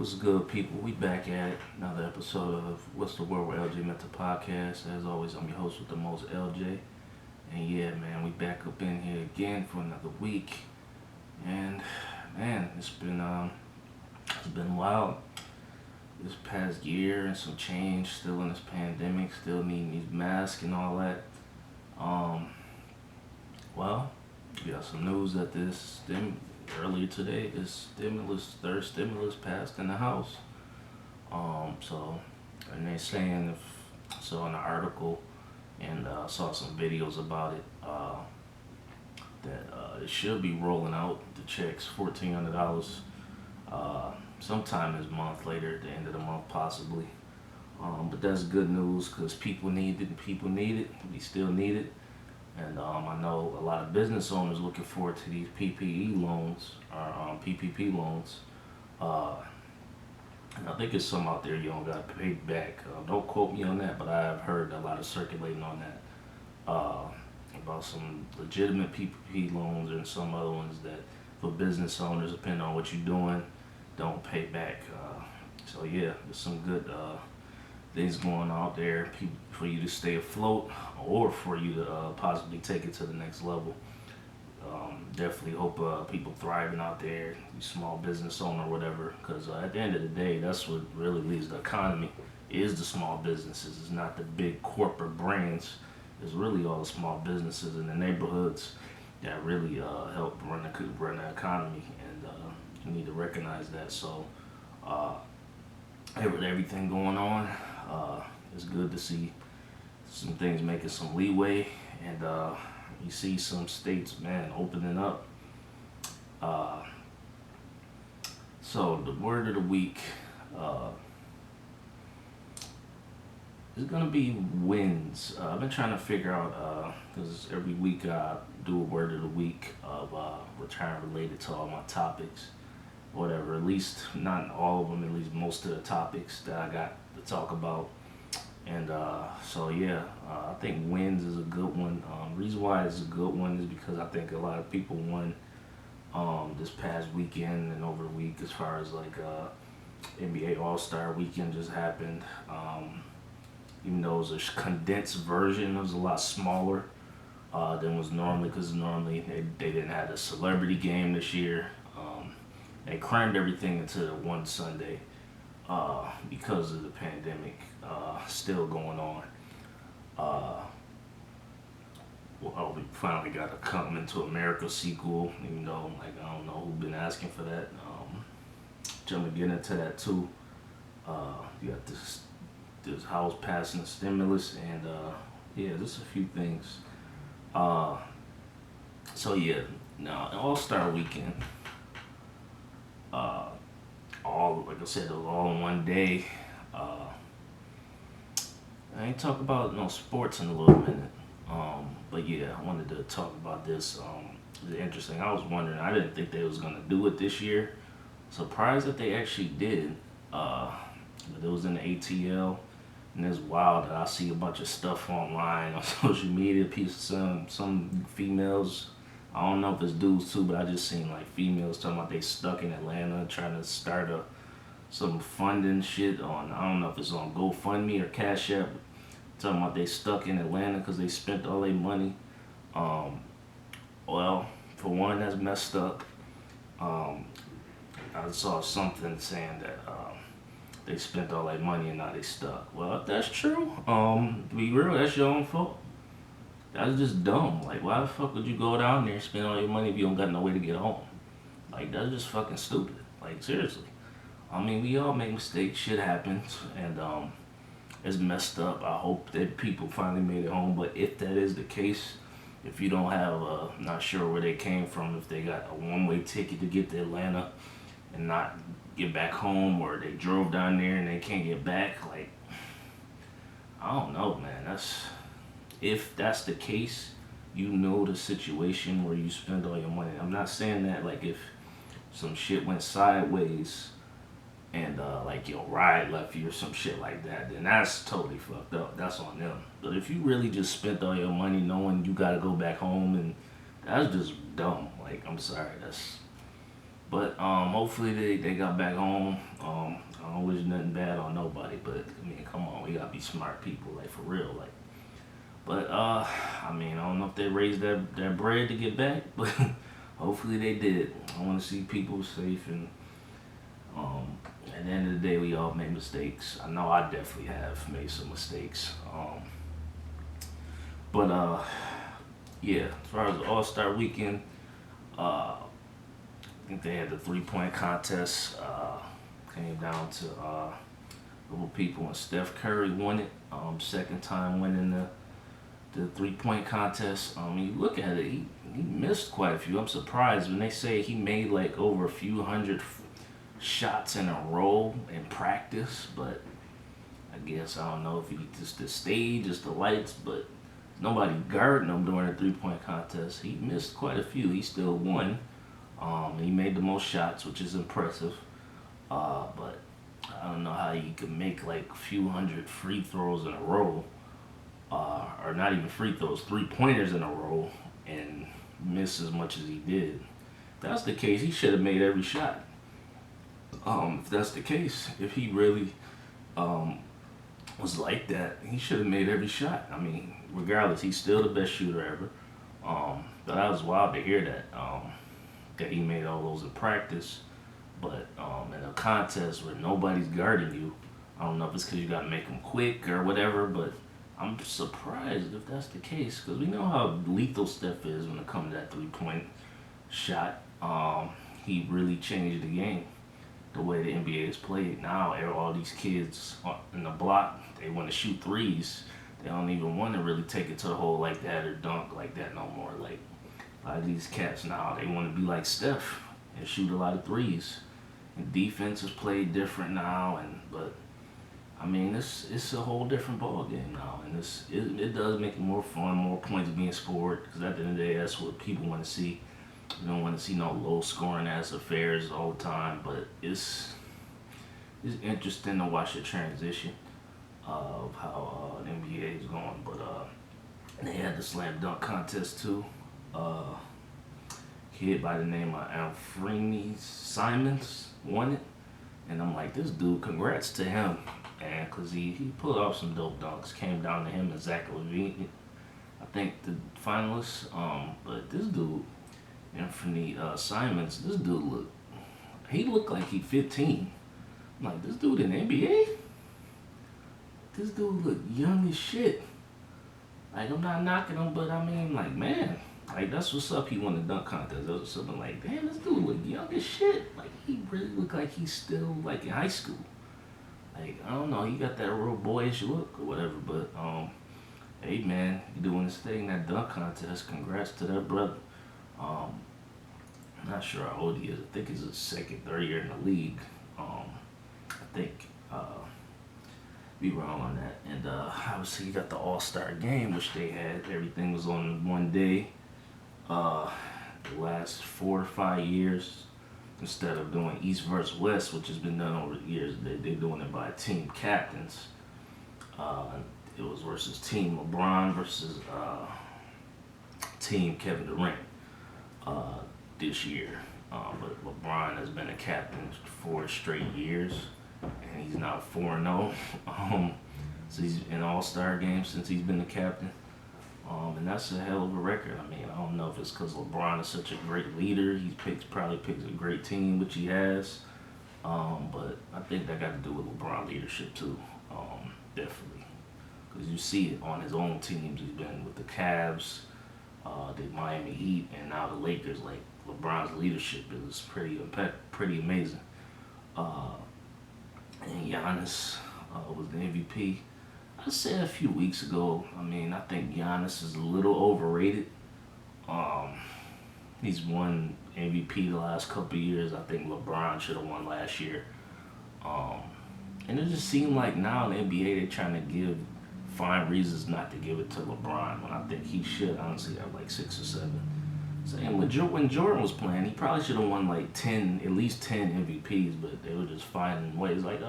What's good, people? We back at another episode of What's the Word with LJ Mental Podcast. As always, I'm your host with the most, LJ. And yeah, man, we back up in here again for another week. And man, it's been wild. This past year and some change, still in this pandemic, still needing these masks and all that. Um, well, we got some news that earlier today, third stimulus passed in the House. And they're saying, if so, in the article, and saw some videos about it, that it should be rolling out the checks, $1,400, sometime this month, later at the end of the month, possibly. But that's good news because people need it, and people need it. We still need it. And I know a lot of business owners looking forward to these PPE loans or PPP loans. And I think there's some out there you don't got to pay back. Don't quote me on that, but I've heard a lot of circulating on that about some legitimate PPP loans and some other ones that for business owners, depending on what you're doing, don't pay back. So yeah, there's some good things going out there for you to stay afloat or for you to possibly take it to the next level. Definitely hope people thriving out there, small business owner, whatever, because at the end of the day, that's what really leads the economy, is the small businesses. It's not the big corporate brands. It's really all the small businesses in the neighborhoods that really help run the economy, and you need to recognize that. So with everything going on, it's good to see some things making some leeway, and you see some states, man, opening up. So the word of the week is gonna be wins. I've been trying to figure out, because every week I do a word of the week of retirement related to all my topics, whatever. At least not all of them. At least most of the topics that I got to talk about. And so yeah, I think wins is a good one. Reason why it's a good one is because I think a lot of people won this past weekend and over the week, as far as like NBA All-Star weekend just happened. Even though it was a condensed version, it was a lot smaller than was normally, because normally they didn't have a celebrity game this year. They crammed everything into one Sunday because of the pandemic still going on. Well, we finally got a Coming to America sequel, even though I don't know who's been asking for that. Trying to get into that too. You got this house passing the stimulus, and yeah, just a few things. So yeah, now All-Star weekend. Like I said, it was all in one day. I ain't talk about no sports in a little minute. But yeah, I wanted to talk about this. It's interesting. I was wondering, I didn't think they was gonna do it this year. Surprised that they actually did. But it was in the ATL, and it's wild that I see a bunch of stuff online on social media. Some females, I don't know if it's dudes too, but I just seen like females talking about they stuck in Atlanta trying to start some funding shit on, I don't know if it's on GoFundMe or Cash App, talking about they stuck in Atlanta because they spent all their money. Well, for one, that's messed up. I saw something saying that they spent all their money and now they stuck. Well, if that's true, to be real, that's your own fault. That's just dumb. Like, why the fuck would you go down there and spend all your money if you don't got no way to get home? Like, that's just fucking stupid. Like, seriously. I mean, we all make mistakes. Shit happens. And it's messed up. I hope that people finally made it home. But if that is the case, if you don't have, not sure where they came from, if they got a one-way ticket to get to Atlanta and not get back home, or they drove down there and they can't get back, like, I don't know, man. If that's the case, you know the situation where you spend all your money. I'm not saying that, like, if some shit went sideways and like your ride left you or some shit like that, then that's totally fucked up. That's on them. But if you really just spent all your money knowing you gotta go back home, and that's just dumb. Like, I'm sorry, but hopefully they got back home. be smart people, like for real, like. But I mean, I don't know if they raised their bread to get back, but hopefully they did. I want to see people safe, and at the end of the day, we all make mistakes. I know I definitely have made some mistakes. But yeah, as far as the All Star Weekend, I think they had the 3-point contest. Came down to little people, and Steph Curry won it. Second time winning the 3-point contest. You look at it, he missed quite a few. I'm surprised when they say he made like over a few hundred shots in a row in practice, but I guess I don't know if he just the stage, just the lights, but nobody guarding him during the 3-point contest. He missed quite a few. He still won. He made the most shots, which is impressive. But I don't know how you could make like a few hundred free throws in a row, or not even free throws, 3-pointers in a row, and miss as much as he did. If that's the case, he should have made every shot. If that's the case, if he really was like that, he should have made every shot. I mean, regardless, he's still the best shooter ever. But that was wild to hear that that he made all those in practice. But in a contest where nobody's guarding you, I don't know if it's because you got to make them quick or whatever, but I'm surprised if that's the case, because we know how lethal Steph is when it comes to that 3-point shot. He really changed the game, the way the NBA is played. Now all these kids in the block, they want to shoot threes. They don't even want to really take it to the hole like that or dunk like that no more. Like a lot of these cats now, they want to be like Steph and shoot a lot of threes. And defense is played different now, but I mean, it's a whole different ball game now, and it does make it more fun, more points being scored, because at the end of the day, that's what people want to see. You don't want to see no low scoring ass affairs all the time, but it's interesting to watch the transition of how the NBA is going. But they had the slam dunk contest too. Kid by the name of Anfernee Simons won it, and I'm like, this dude, congrats to him, and because he pulled off some dope dunks. Came down to him and Zach LaVine, I think, the finalists. But this dude, Anfernee Simons, this dude looked like he 15. I'm like, this dude in the NBA? This dude look young as shit. Like, I'm not knocking him, but I mean, like, man, like, that's what's up. He won the dunk contest. That was something like, damn, this dude look young as shit. Like, he really look like he's still, like, in high school. Like, I don't know, he got that real boyish look or whatever, but, hey, man, you doing this thing, that dunk contest. Congrats to that brother. I'm not sure how old he is. I think he's his second, third year in the league. I think, be wrong on that. And obviously you got the All-Star game, which they had. Everything was on one day. The last 4 or 5 years, instead of doing East versus West, which has been done over the years, they're doing it by team captains. It was versus Team LeBron versus Team Kevin Durant this year. But LeBron has been a captain for 4 straight years, and he's now 4-0. So he's in All-Star games since he's been the captain. And that's a hell of a record. I mean, I don't know if it's because LeBron is such a great leader. He probably picks a great team, which he has. But I think that got to do with LeBron leadership too, definitely. Because you see it on his own teams. He's been with the Cavs, the Miami Heat, and now the Lakers. Like, LeBron's leadership is pretty amazing. And Giannis was the MVP. I said a few weeks ago, I mean, I think Giannis is a little overrated. He's won MVP the last couple of years. I think LeBron should have won last year. And it just seemed like now in the NBA they're trying to find reasons not to give it to LeBron, when I think he should honestly have like 6 or 7. Saying when Jordan was playing, he probably should have won like at least 10 MVPs, but they were just finding ways like,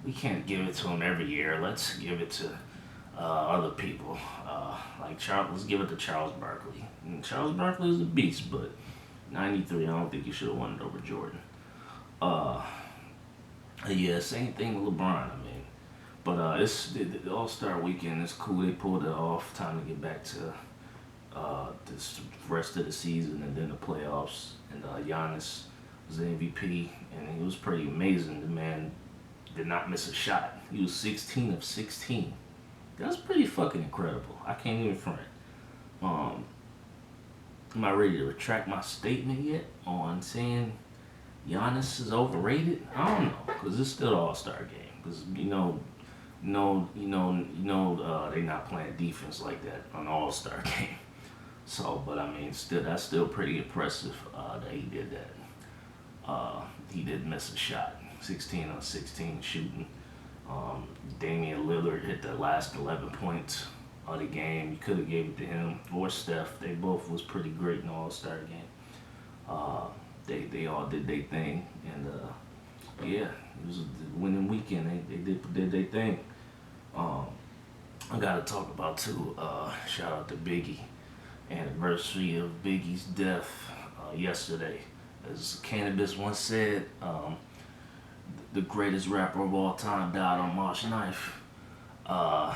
we can't give it to him every year. Let's give it to other people. Let's give it to Charles Barkley. And Charles Barkley is a beast, but 93, I don't think he should have won it over Jordan. Yeah, same thing with LeBron, I mean. It's the All Star weekend. It's cool. They pulled it off. Time to get back to this rest of the season and then the playoffs. And Giannis was the MVP, and he was pretty amazing. The man did not miss a shot. He was 16 of 16. That's pretty fucking incredible. I can't even front. Am I ready to retract my statement yet on saying Giannis is overrated? I don't know, cause it's still the All Star game. Cause they not playing defense like that on the All Star game. So, but I mean, that's still pretty impressive that he did that. He didn't miss a shot. 16 on 16 shooting. Damian Lillard hit the last 11 points of the game. You could have gave it to him or Steph. They both was pretty great in the All-Star game. They all did their thing, and yeah, it was a winning weekend. They did their thing. I gotta talk about too. Shout out to Biggie. Anniversary of Biggie's death yesterday. As Cannabis once said, the greatest rapper of all time died on March 9th. I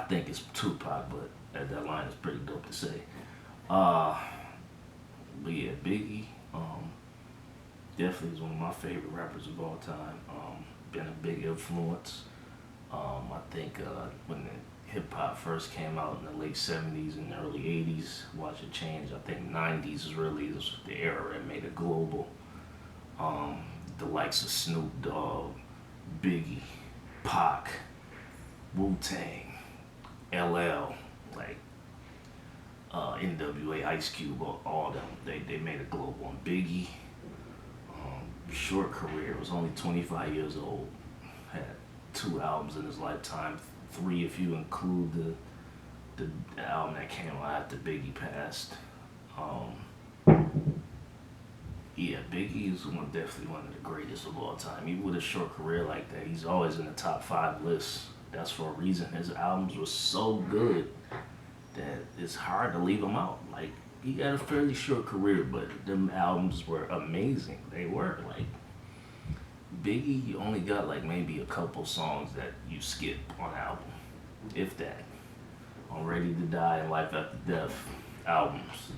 think it's Tupac, but that line is pretty dope to say. But yeah, Biggie definitely is one of my favorite rappers of all time. Been a big influence. I think when the hip hop first came out in the late 70s and early 80s, watch it change. I think 90s is really the era that made it global. The likes of Snoop Dogg, Biggie, Pac, Wu-Tang, LL, like NWA, Ice Cube, all them. They made it global. And Biggie, short career, was only 25 years old. Had 2 albums in his lifetime, 3 if you include the album that came out after Biggie passed. Yeah, Biggie is definitely one of the greatest of all time. Even with a short career like that, he's always in the top 5 lists. That's for a reason. His albums were so good that it's hard to leave them out. Like, he got a fairly short career, but them albums were amazing. They were. Like, Biggie, you only got like maybe a couple songs that you skip on album, if that. On Ready to Die and Life After Death albums.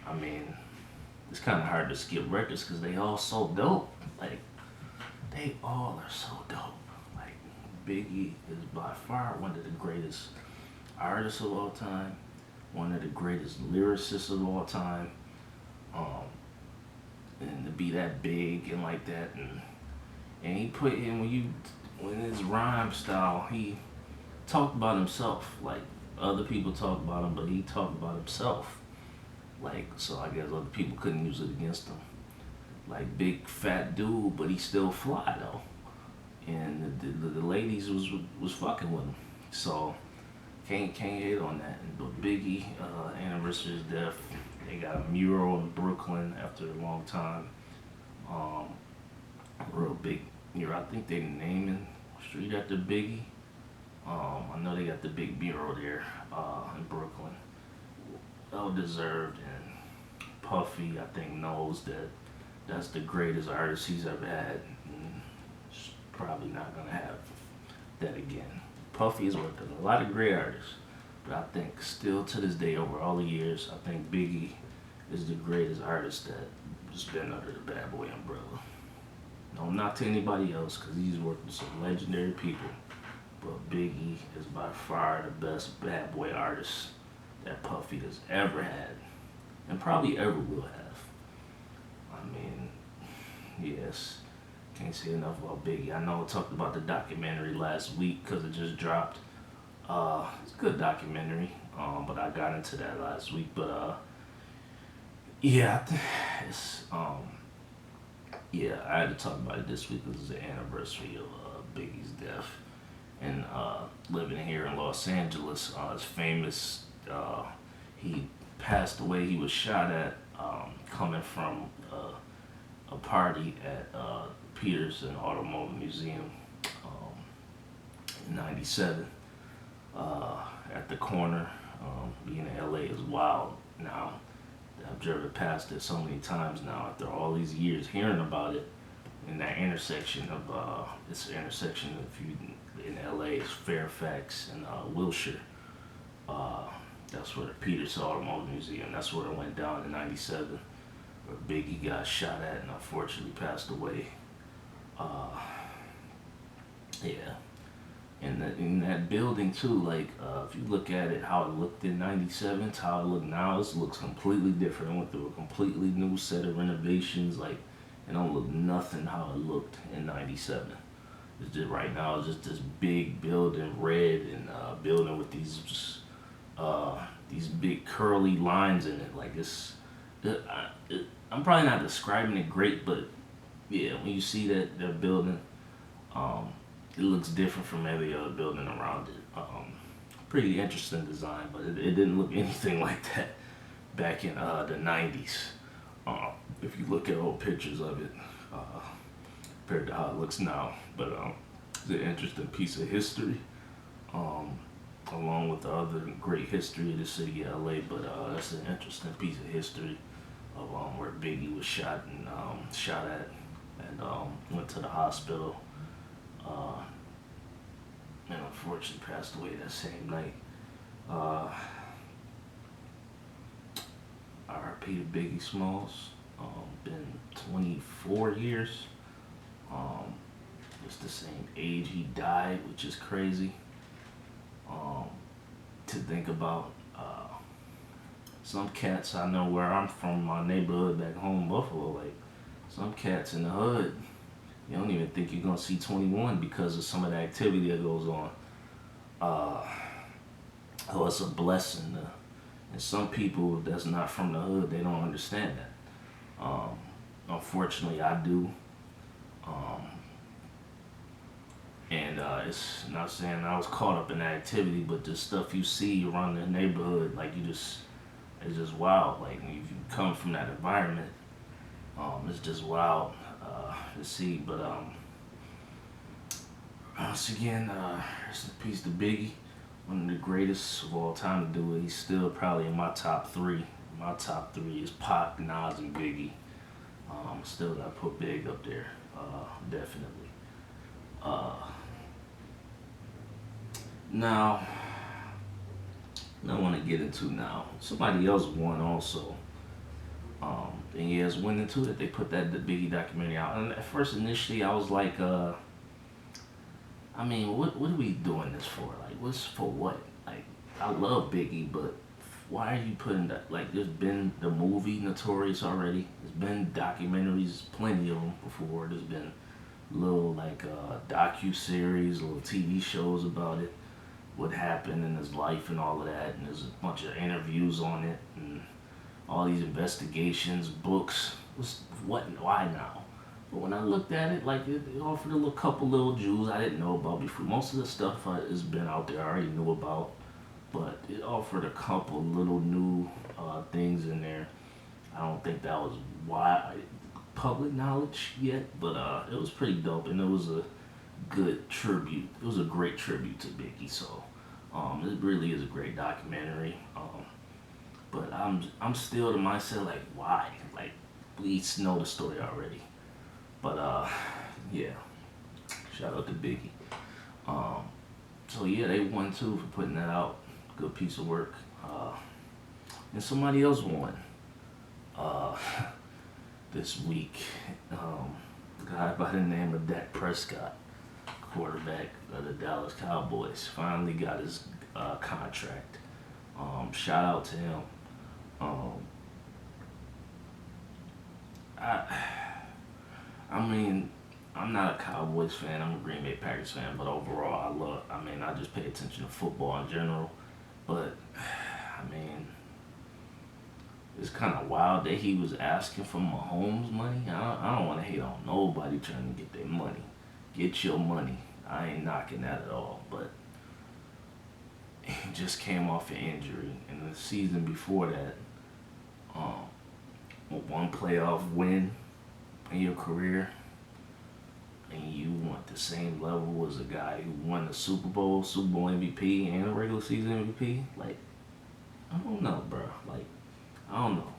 I mean, it's kind of hard to skip records because they all so dope. Like, they all are so dope. Like, Biggie is by far one of the greatest artists of all time, one of the greatest lyricists of all time. And to be that big and like that, and he put in when his rhyme style, he talked about himself. Like, other people talk about him, but he talked about himself. Like, so I guess other people couldn't use it against him. Like, big fat dude, but he still fly though. And the ladies was fucking with him. So can't hate on that. But Biggie, anniversary of his death, they got a mural in Brooklyn after a long time. A real big mural. I think they naming street after Biggie. I know they got the big mural there in Brooklyn. Well deserved, and Puffy, I think, knows that that's the greatest artist he's ever had, and he's probably not gonna have that again. Puffy has worked with a lot of great artists, but I think still to this day, over all the years, I think Biggie is the greatest artist that has been under the Bad Boy umbrella. No knock to anybody else, because he's worked with some legendary people, but Biggie is by far the best Bad Boy artist that Puffy has ever had, and probably ever will have. I mean, yes, can't say enough about Biggie. I know I talked about the documentary last week because it just dropped. It's a good documentary, but I got into that last week. But yeah, yeah, I had to talk about it this week because it's the anniversary of Biggie's death, and living here in Los Angeles, it's famous. He passed away. He was shot at coming from a party at Peterson Automotive Museum in '97 at the corner. Being in LA is wild now. I've driven past it so many times now after all these years hearing about it. in that intersection of it's an intersection if you in LA, it's Fairfax and Wilshire. Uh, that's where the Peters Automotive Museum. That's where it went down in '97, where Biggie got shot at and unfortunately passed away. Uh, yeah, and in that building too, like if you look at it, how it looked in '97 to how it look now, it looks completely different. It went through a completely new set of renovations. Like it don't look nothing how it looked in '97. It's just right now, it's just this big building, red and building with these big curly lines in it. Like I'm probably not describing it great, but yeah, when you see that building, um, it looks different from every other building around it. Pretty interesting design, but it didn't look anything like that back in the '90s. If you look at old pictures of it, compared to how it looks now, but it's an interesting piece of history. Um, Along with the other great history of the city of LA, but that's an interesting piece of history of where Biggie was shot at, and went to the hospital, uh, and unfortunately passed away that same night. Uh, R.I.P. to Biggie Smalls. Been 24 years. Um, it's the same age he died, which is crazy. Um, to think about. Some cats I know where I'm from, my neighborhood back home, Buffalo, like some cats in the hood, you don't even think you're gonna see 21 because of some of the activity that goes on. Uh, oh, it's a blessing. And some people that's not from the hood, they don't understand that. Unfortunately, I do. Um, and it's not saying I was caught up in that activity, but the stuff you see around the neighborhood, like it's just wild. Like if you come from that environment, it's just wild to see. But once again, rest in peace to Biggie, one of the greatest of all time to do it. He's still probably in my top three. My top three is Pac, Nas, and Biggie. Still gotta put Big up there, definitely. Uh, Now, I want to get into now. Somebody else won also. And he has went into it. They put the Biggie documentary out. And at first, initially, I was like, I mean, what are we doing this for? Like, what's for what? Like, I love Biggie, but why are you putting that? Like, there's been the movie Notorious already. There's been documentaries, plenty of them before. There's been little like docu-series, little TV shows about it, what happened in his life and all of that, and there's a bunch of interviews on it and all these investigations, books. What and why now? But when I looked at it, like it offered a little couple little jewels I didn't know about before. Most of the stuff has been out there I already knew about, but it offered a couple little new things in there. I don't think that was why public knowledge yet, but it was pretty dope, and it was a good tribute. It was a great tribute to Biggie. So it really is a great documentary. But I'm still to myself like, why? Like, we know the story already. But yeah, shout out to Biggie. So yeah, they won too for putting that out. Good piece of work. And somebody else won this week. A guy by the name of Dak Prescott, quarterback of the Dallas Cowboys, finally got his contract. Shout out to him. I mean, I'm not a Cowboys fan. I'm a Green Bay Packers fan, but overall, I just pay attention to football in general. But I mean, it's kind of wild that he was asking for Mahomes' money. I don't want to hate on nobody trying to get their money. Get your money. I ain't knocking that at all. But he just came off an injury, and the season before that, one playoff win in your career, and you want the same level as a guy who won the Super Bowl MVP, and a regular season MVP. Like, I don't know, bro. Like, I don't know.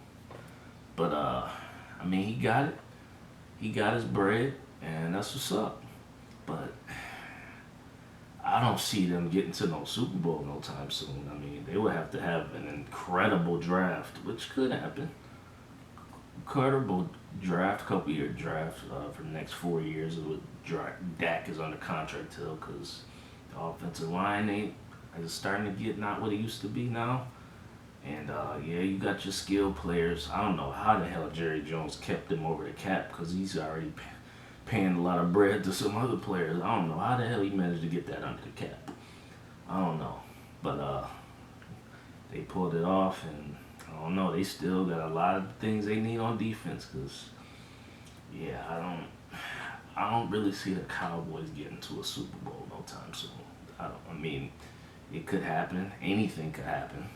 But I mean, he got it. He got his bread. and that's what's up. But I don't see them getting to no Super Bowl no time soon. I mean, they would have to have an incredible draft, which could happen. Incredible draft, couple year draft for the next 4 years. Dak is under contract till because the offensive line ain't is starting to get not what it used to be now. And yeah, you got your skill players. I don't know how the hell Jerry Jones kept him over the cap because he's already paying a lot of bread to some other players. I don't know how the hell he managed to get that under the cap. I don't know, but they pulled it off, and I don't know. They still got a lot of things they need on defense. Cause yeah, I don't really see the Cowboys getting to a Super Bowl no time soon. I mean, it could happen. Anything could happen.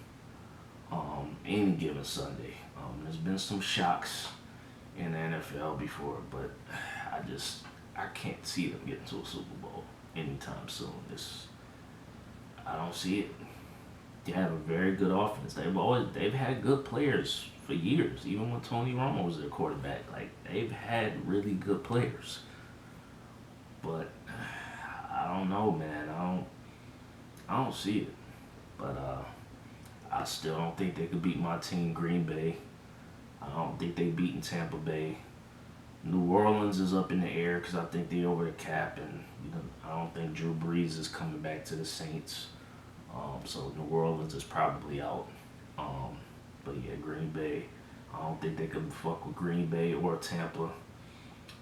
Any given Sunday. There's been some shocks in the NFL before, but I can't see them getting to a Super Bowl anytime soon. I don't see it. They have a very good offense. They've had good players for years. Even when Tony Romo was their quarterback, like they've had really good players. But I don't know, man. I don't see it. But I still don't think they could beat my team, Green Bay. I don't think they beaten Tampa Bay. New Orleans is up in the air because I think they over the cap, and I don't think Drew Brees is coming back to the Saints. So New Orleans is probably out. But yeah, Green Bay. I don't think they can fuck with Green Bay or Tampa.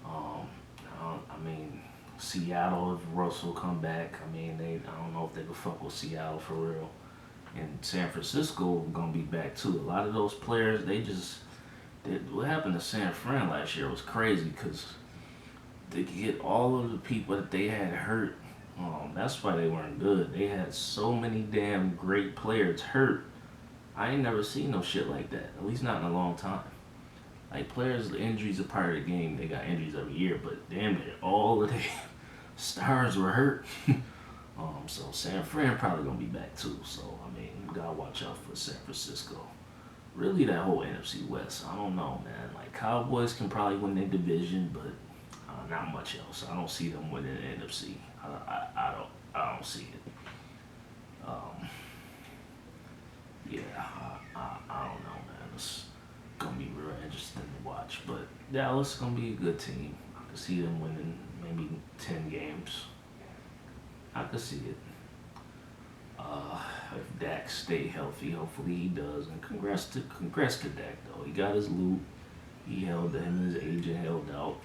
I mean, Seattle, if Russell come back, I mean, I don't know if they can fuck with Seattle for real. And San Francisco gonna be back too. A lot of those players, what happened to San Fran last year was crazy because they could get all of the people that they had hurt. That's why they weren't good. They had so many damn great players hurt. I ain't never seen no shit like that. At least not in a long time. Like players, the injuries are part of the game. They got injuries every year, but damn it, all of their stars were hurt. So San Fran probably gonna be back too. So I mean, you gotta watch out for San Francisco. Really, that whole NFC West. I don't know, man. Like Cowboys can probably win their division, but not much else. I don't see them winning the NFC. I don't see it. Yeah, I don't know, man. It's gonna be real interesting to watch. But Dallas is gonna be a good team. I can see them winning maybe 10 games. I could see it. If Dak stay healthy, hopefully he does. And congrats to Dak though. He got his loot. Him and his agent held out,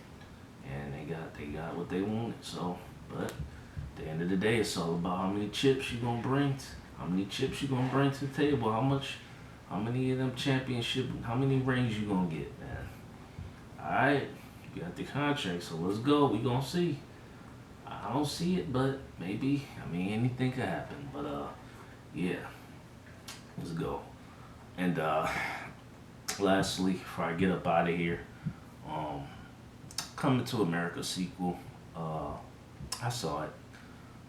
and they got what they wanted. So, but at the end of the day, it's all about how many chips you gonna bring. How many chips you gonna bring to the table? How many of them how many rings you gonna get, man? All right, you got the contract, so let's go. We gonna see. I don't see it, but maybe. I mean, anything could happen. But yeah, let's go. And lastly, before I get up out of here, Coming to America sequel. I saw it.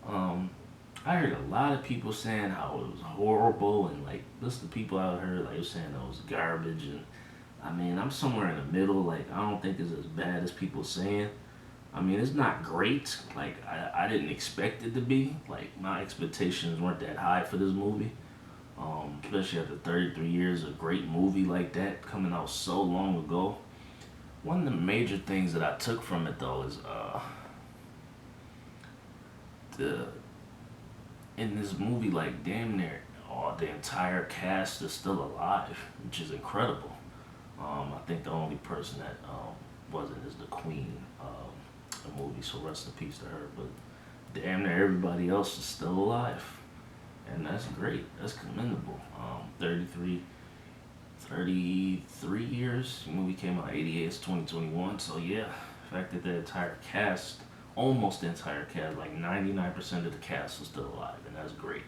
I heard a lot of people saying how it was horrible, and like this the people I heard like saying it was garbage, and I mean I'm somewhere in the middle. Like I don't think it's as bad as people saying. I mean, it's not great. Like, I didn't expect it to be. Like, my expectations weren't that high for this movie. Especially after 33 years, a great movie like that coming out so long ago. One of the major things that I took from it, though, is in this movie, like, damn near the entire cast is still alive, which is incredible. I think the only person that wasn't is the Queen. The movie, so rest in peace to her. But damn near everybody else is still alive, and that's great. That's commendable. 33 years. The movie came out 88. It's 2021. So yeah, the fact that the entire cast, almost the entire cast, like 99% of the cast is still alive, and that's great.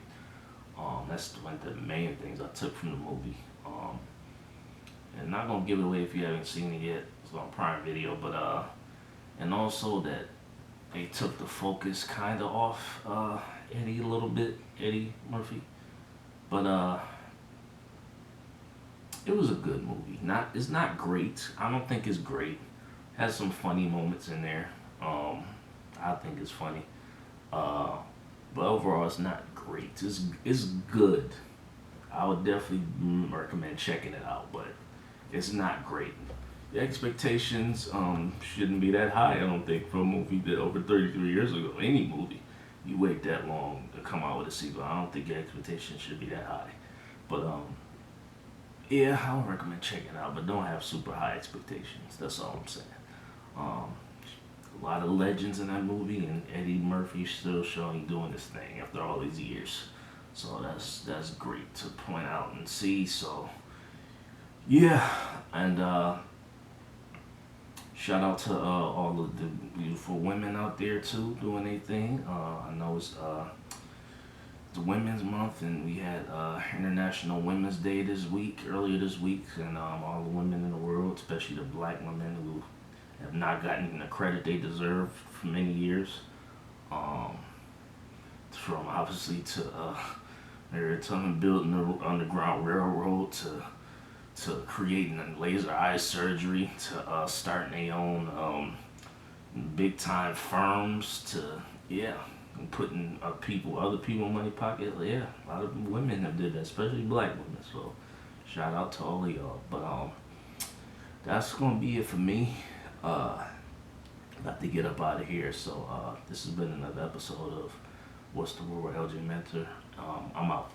That's one of the main things I took from the movie. And not gonna give it away if you haven't seen it yet. It's on Prime Video, but and also that they took the focus kind of off Eddie a little bit, Eddie Murphy. But it was a good movie. It's not great. I don't think it's great. Has some funny moments in there. I think it's funny. Uh, but overall, it's not great. It's good. I would definitely recommend checking it out, but it's not great. The expectations shouldn't be that high. I don't think for a movie that over 33 years ago, any movie, you wait that long to come out with a sequel. I don't think your expectations should be that high. But yeah, I would recommend checking it out, but don't have super high expectations. That's all I'm saying. Um, a lot of legends in that movie, and Eddie Murphy still showing doing this thing after all these years. So that's great to point out and see. So yeah, and shout out to all of the beautiful women out there too doing their thing. I know it's the Women's Month, and we had International Women's Day earlier this week, and all the women in the world, especially the black women who have not gotten the credit they deserve for many years. Um, from obviously to Harriet Tubman building the Underground Railroad to creating laser eye surgery to starting their own big time firms to yeah putting other people in money pocket. Yeah, a lot of women have did that, especially black women. So shout out to all of y'all. But that's gonna be it for me. About to get up out of here. So this has been another episode of What's the Word with LJ Mentor. I'm out.